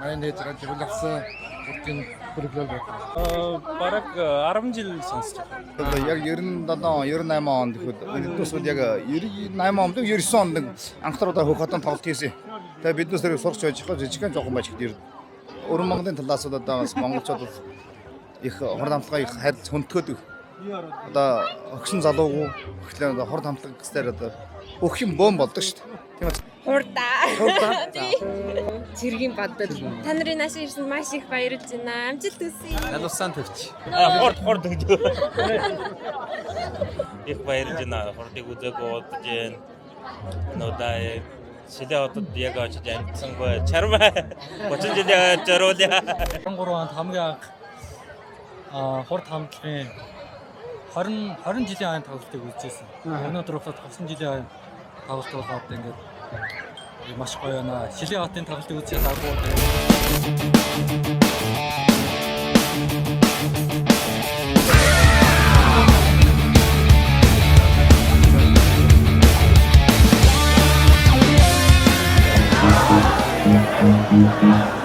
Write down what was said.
많이 내지가 기분 작서 웃긴 그룹들 бараг 10 жил сонсож байгаа. Яг 97 98 онд биднээс яг 98 онд 99 онд анхаарал хөөхөтөн тоглолт хийсэн. Тэгээ биднээс тэрийг сурч байж байгаа жижигхэн жоохон байж гэдэг. Өрн Монголын талаас одоо бас монголчууд их хурд хамтлагаа их хайр хүндгээд одоо өгсөн залуугүй ихлээр одоо хурд хамтлаг гэсээр одоо бүх юм бөөн болдог шүү дээ. Тийм үү? Хурдаа. Цэргийн бадад та нарын нааш ирсэн маш их баярлж байна. Амжилт хүсье. Налуусан төвч. Хурд гэж. Их баярлж байна. Хурдыг үзээгүй удаж байна. Нодаа сэлээ одод яг очиж амтсангүй. Чармаа 30 жилийн зориулъя. 13 онд хамгийн анх хурд хамтлагийн 20 жилийн айн тоглолтыг үзсэн. Өнөөдөр ухаад 30 жилийн айн тоглолт болоод ингээд маш гоё байна. Шилийн хотын тоглолтыг үзээд агуу. Thank you.